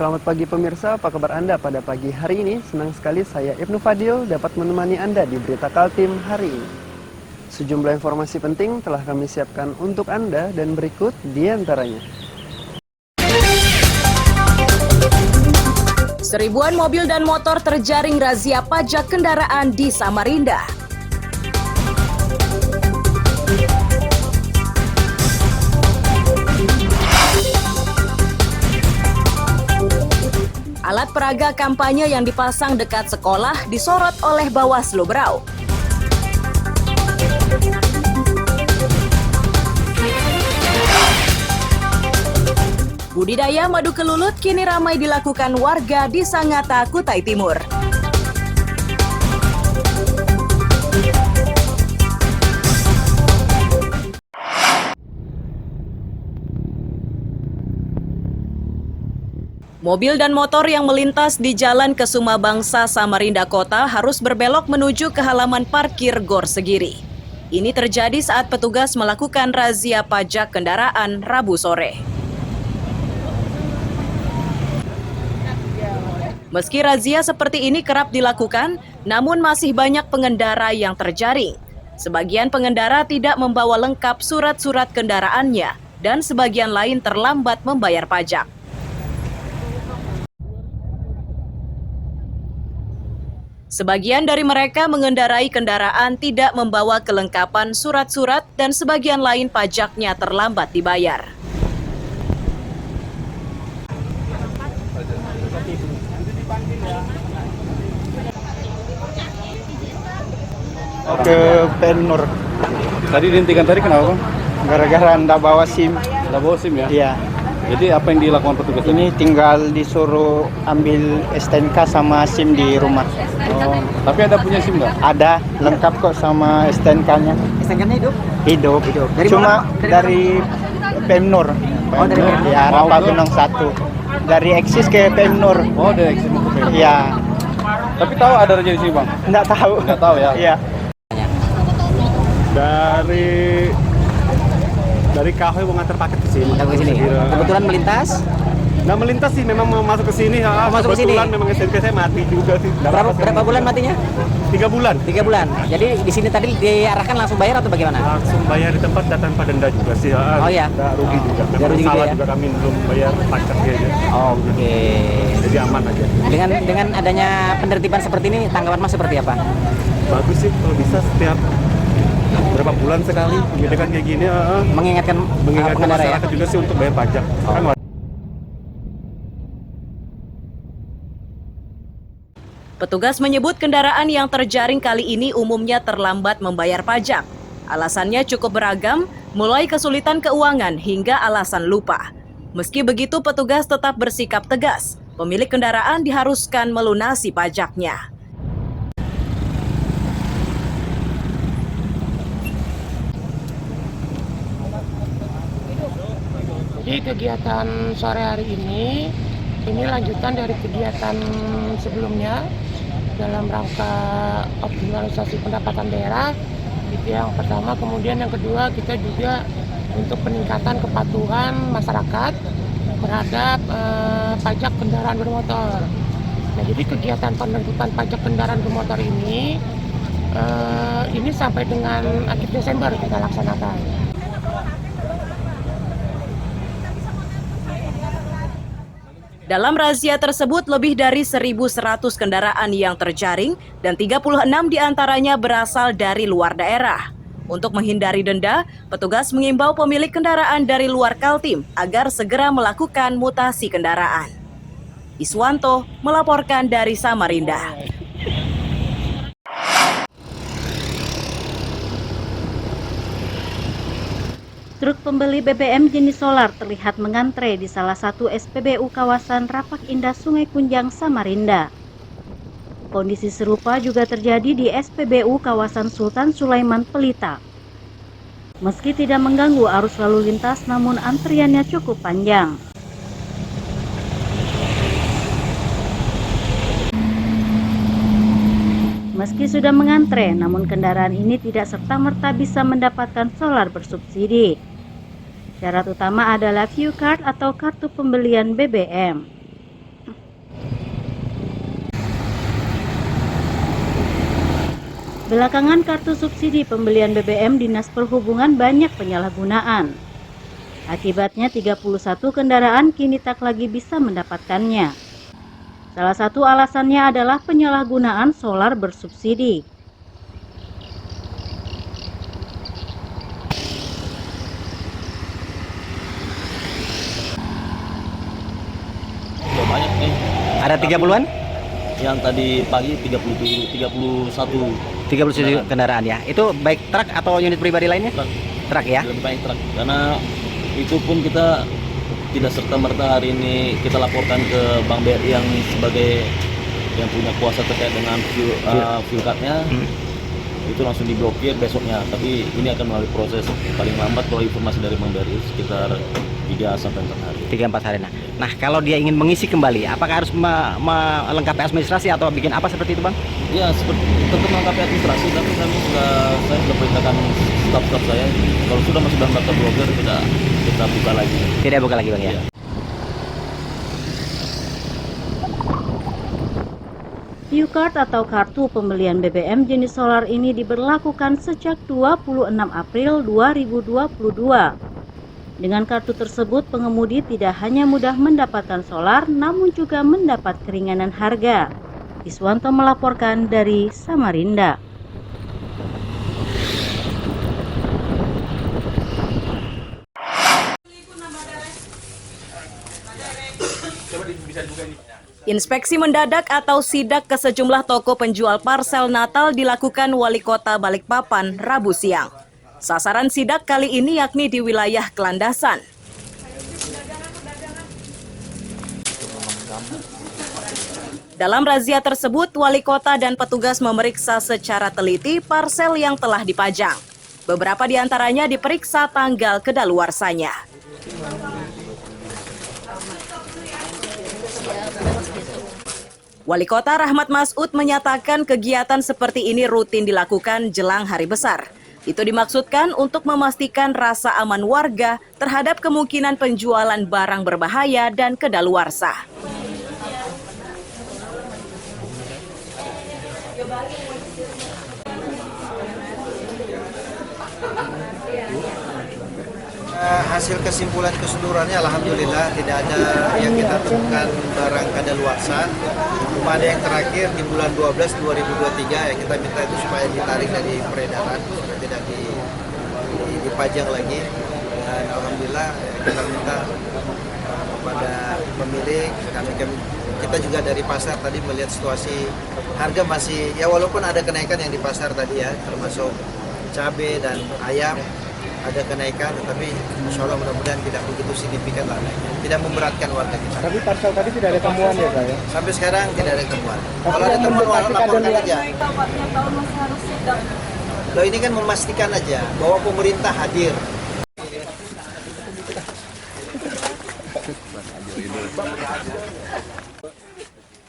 Selamat pagi pemirsa, apa kabar Anda pada pagi hari ini? Senang sekali saya Ibnu Fadil dapat menemani Anda di Berita Kaltim hari ini. Sejumlah informasi penting telah kami siapkan untuk Anda dan berikut di antaranya. Seribuan mobil dan motor terjaring razia pajak kendaraan di Samarinda. Alat peraga kampanye yang dipasang dekat sekolah disorot oleh Bawaslu Berau. Budidaya madu kelulut kini ramai dilakukan warga di Sangatta, Kutai Timur. Mobil dan motor yang melintas di Jalan Kesuma Bangsa Samarinda Kota harus berbelok menuju ke halaman parkir Gor Segiri. Ini terjadi saat petugas melakukan razia pajak kendaraan Rabu sore. Meski razia seperti ini kerap dilakukan, namun masih banyak pengendara yang terjaring. Sebagian pengendara tidak membawa lengkap surat-surat kendaraannya dan sebagian lain terlambat membayar pajak. Sebagian dari mereka mengendarai kendaraan tidak membawa kelengkapan surat-surat dan sebagian lain pajaknya terlambat dibayar. Ke Penur. Tadi dihentikan tadi kenapa, Bang? Gara-gara anda bawa SIM. Nggak bawa SIM ya? Iya. Jadi apa yang dilakukan petugas Ini tinggal disuruh ambil STNK sama SIM di rumah. Oh, tapi ada punya SIM nggak? Ada lengkap kok sama STNK-nya. STNK-nya hidup? Hidup. Dari Cuma mana? dari Pemnur. Oh, dari Pemnur. Ya, Rapagunung 1. Dari Eksis ke Pemnur. Oh, ada SIM ke Pemnur. Iya. Tapi tahu ada raja di sini, Bang? Enggak tahu. Nggak tahu ya? Iya. Dari Kahoy mau nganter paket ke sini. Datang ke sini. Kebetulan melintas. Nah melintas sih, memang mau masuk ke sini. masuk ke sini. Kebetulan memang STNK saya mati juga sih. Berapa bulan matinya? 3 bulan. 3 bulan. Jadi di sini tadi diarahkan langsung bayar atau bagaimana? Langsung bayar di tempat dan tanpa denda juga sih. Oh iya. Nggak rugi juga. Nggak Memang rugi salah juga ya? juga kami belum bayar pajaknya aja. Oke. Jadi aman aja. Dengan adanya penertiban seperti ini, tanggapan Mas seperti apa? Bagus sih kalau bisa setiap berapa bulan sekali pendidikan kayak gini. Mengingatkan pengendara ya? Masyarakat juga sih untuk bayar pajak. Kan Petugas menyebut kendaraan yang terjaring kali ini umumnya terlambat membayar pajak. Alasannya cukup beragam, mulai kesulitan keuangan hingga alasan lupa. Meski begitu, petugas tetap bersikap tegas. Pemilik kendaraan diharuskan melunasi pajaknya. Jadi kegiatan sore hari ini lanjutan dari kegiatan sebelumnya dalam rangka optimalisasi pendapatan daerah. Itu yang pertama, kemudian yang kedua kita juga untuk peningkatan kepatuhan masyarakat terhadap pajak kendaraan bermotor. Nah, jadi kegiatan penertiban pajak kendaraan bermotor ini sampai dengan akhir Desember kita laksanakan. Dalam razia tersebut, lebih dari 1.100 kendaraan yang terjaring dan 36 diantaranya berasal dari luar daerah. Untuk menghindari denda, petugas mengimbau pemilik kendaraan dari luar Kaltim agar segera melakukan mutasi kendaraan. Iswanto melaporkan dari Samarinda. Truk pembeli BBM jenis solar terlihat mengantre di salah satu SPBU kawasan Rapak Indah Sungai Kunjang, Samarinda. Kondisi serupa juga terjadi di SPBU kawasan Sultan Sulaiman, Pelita. Meski tidak mengganggu arus lalu lintas, namun antriannya cukup panjang. Meski sudah mengantre, namun kendaraan ini tidak serta-merta bisa mendapatkan solar bersubsidi. Syarat utama adalah view card atau kartu pembelian BBM. Belakangan kartu subsidi pembelian BBM Dinas Perhubungan banyak penyalahgunaan. Akibatnya 31 kendaraan kini tak lagi bisa mendapatkannya. Salah satu alasannya adalah penyalahgunaan solar bersubsidi. Udah banyak nih. Ada 30-an? Yang tadi pagi 31 kendaraan ya. Itu baik truk atau unit pribadi lainnya? truk. Truk ya. Lebih banyak truk. Karena itu pun kita tidak serta-merta hari ini kita laporkan ke Bank BRI yang sebagai yang punya kuasa terkait dengan fuel card-nya. Itu langsung diblokir besoknya. Tapi ini akan melalui proses paling lambat kalau informasi dari Bank BRI sekitar 3-4 hari. 3-4 hari. Nah, kalau dia ingin mengisi kembali, apakah harus melengkapi administrasi atau bikin apa seperti itu, Bang? Ya, seperti tetap melengkapi administrasi, tapi saya sudah perintahkan staf-staf saya kalau sudah masuk dalam daftar blogger kita buka lagi. Tidak buka lagi, Bang ya. Q-Card atau kartu pembelian BBM jenis solar ini diberlakukan sejak 26 April 2022. Dengan kartu tersebut, pengemudi tidak hanya mudah mendapatkan solar, namun juga mendapat keringanan harga. Iswanto melaporkan dari Samarinda. Inspeksi mendadak atau sidak ke sejumlah toko penjual parsel Natal dilakukan Wali Kota Balikpapan Rabu siang. Sasaran sidak kali ini yakni di wilayah Kelandasan. Dalam razia tersebut, Wali Kota dan petugas memeriksa secara teliti parsel yang telah dipajang. Beberapa di antaranya diperiksa tanggal kedaluarsanya. Wali Kota Rahmat Masud menyatakan kegiatan seperti ini rutin dilakukan jelang hari besar. Itu dimaksudkan untuk memastikan rasa aman warga terhadap kemungkinan penjualan barang berbahaya dan kedaluarsa. Hasil kesimpulan keseluruhannya alhamdulillah tidak ada yang kita temukan barang kadaluarsa. Cuma ada yang terakhir di bulan 12 2023 yang kita minta itu supaya ditarik dari peredaran, supaya tidak dipajang lagi. Dan alhamdulillah kita minta kepada pemilik, kita juga dari pasar tadi melihat situasi harga masih ya walaupun ada kenaikan yang di pasar tadi ya, termasuk cabai dan ayam. Ada kenaikan, tetapi insya Allah mudah-mudahan tidak begitu signifikan lah, tidak memberatkan warga kita. Tapi parsel tadi tidak ada temuan ya, Pak ya? Sampai sekarang tidak ada temuan. Kalau ada temuan, laporkan aja. Loh, ini kan memastikan aja bahwa pemerintah hadir.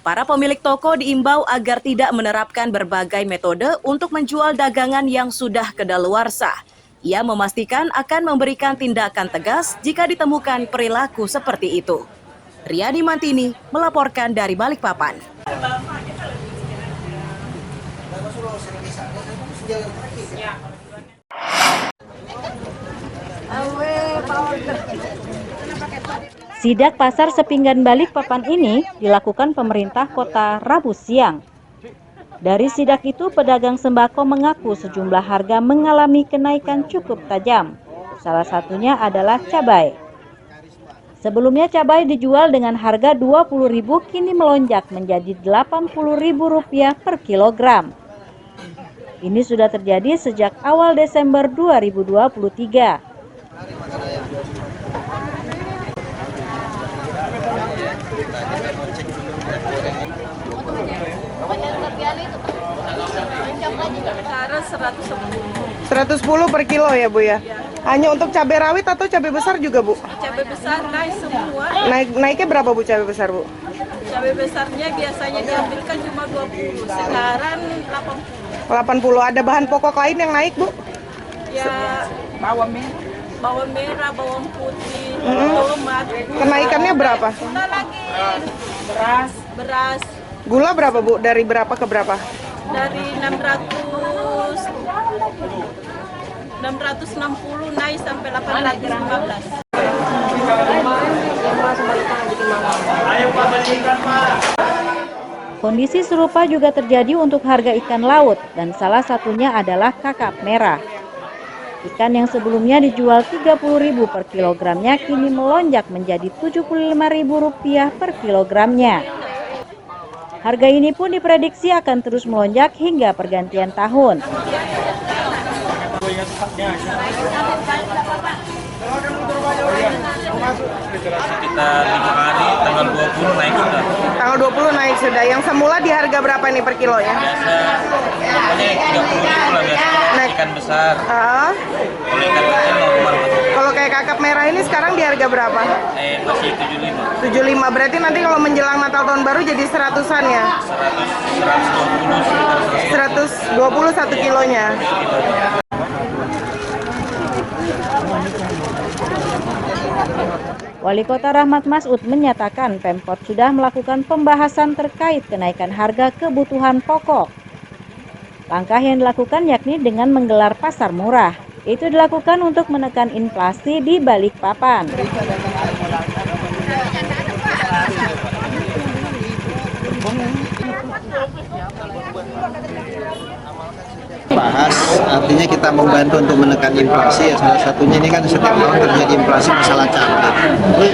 Para pemilik toko diimbau agar tidak menerapkan berbagai metode untuk menjual dagangan yang sudah kedaluarsa. Ia memastikan akan memberikan tindakan tegas jika ditemukan perilaku seperti itu. Riyadi Mantini melaporkan dari Balikpapan. Sidak pasar Sepinggan Balikpapan ini dilakukan pemerintah kota Rabu siang. Dari sidak itu, pedagang sembako mengaku sejumlah harga mengalami kenaikan cukup tajam. Salah satunya adalah cabai. Sebelumnya cabai dijual dengan harga Rp20.000 kini melonjak menjadi Rp80.000 per kilogram. Ini sudah terjadi sejak awal Desember 2023. Sekarang 110 per kilo ya, Bu ya? Hanya untuk cabai rawit atau cabai besar juga, Bu? cabai besar naik semua. Naiknya berapa, Bu, cabai besar, Bu? Cabai besarnya biasanya diambilkan cuma 20, sekarang 80. 80. Ada bahan pokok lain yang naik, Bu? Ya, bawang merah, bawang putih, tomat. Kenaikannya berapa? Kita lagi beras. Gula berapa, Bu? Dari berapa ke berapa? Dari 600 660 naik sampai 815. Kondisi serupa juga terjadi untuk harga ikan laut dan salah satunya adalah kakap merah. Ikan yang sebelumnya dijual Rp30.000 per kilogramnya kini melonjak menjadi Rp75.000 per kilogramnya. Harga ini pun diprediksi akan terus melonjak hingga pergantian tahun. Sekitar 5 hari, tanggal 20 naik sudah. Tanggal 20 naik sudah. Yang semula di harga berapa nih per kilo ya? Biasa, pokoknya 30.000 lah biasa. Naik. Ikan besar. Kalau ikan kecil normal. Kalau kayak kakap merah ini sekarang di harga berapa? Masih 75. 75. Berarti nanti kalau menjelang Natal tahun baru jadi 100-an ya? 120 1 kilonya. Wali Kota Rahmat Masud menyatakan Pemkot sudah melakukan pembahasan terkait kenaikan harga kebutuhan pokok. Langkah yang dilakukan yakni dengan menggelar pasar murah. Itu dilakukan untuk menekan inflasi di Balikpapan. Bahas, artinya kita membantu untuk menekan inflasi, ya salah satunya ini kan setiap tahun terjadi inflasi masalah cabai.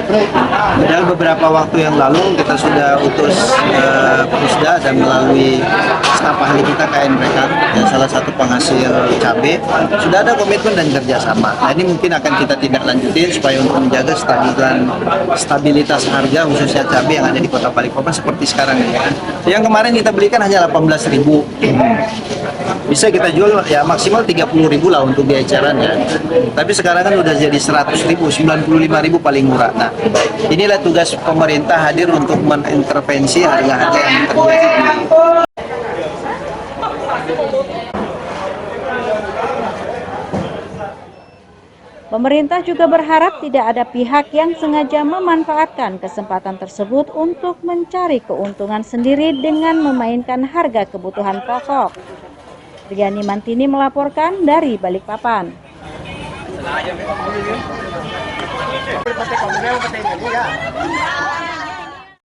Padahal beberapa waktu yang lalu kita sudah utus Pusda dan melalui staf ahli kita KNPK, yang salah satu penghasil cabai, sudah ada komitmen dan kerjasama. Nah, ini mungkin akan kita tidak lanjutin supaya untuk menjaga stabilitas harga khususnya cabai yang ada di Kota Balikpapan seperti sekarang ini. Yang kemarin kita belikan hanya 18.000. Bisa kita jual ya maksimal 30.000 lah untuk di ecerannya. Tapi sekarang kan udah jadi 100.000, 95.000 paling murah. Nah, inilah tugas pemerintah hadir untuk mengintervensi harga-harga yang terjadi. Pemerintah juga berharap tidak ada pihak yang sengaja memanfaatkan kesempatan tersebut untuk mencari keuntungan sendiri dengan memainkan harga kebutuhan pokok. Riani Mantini melaporkan dari Balikpapan.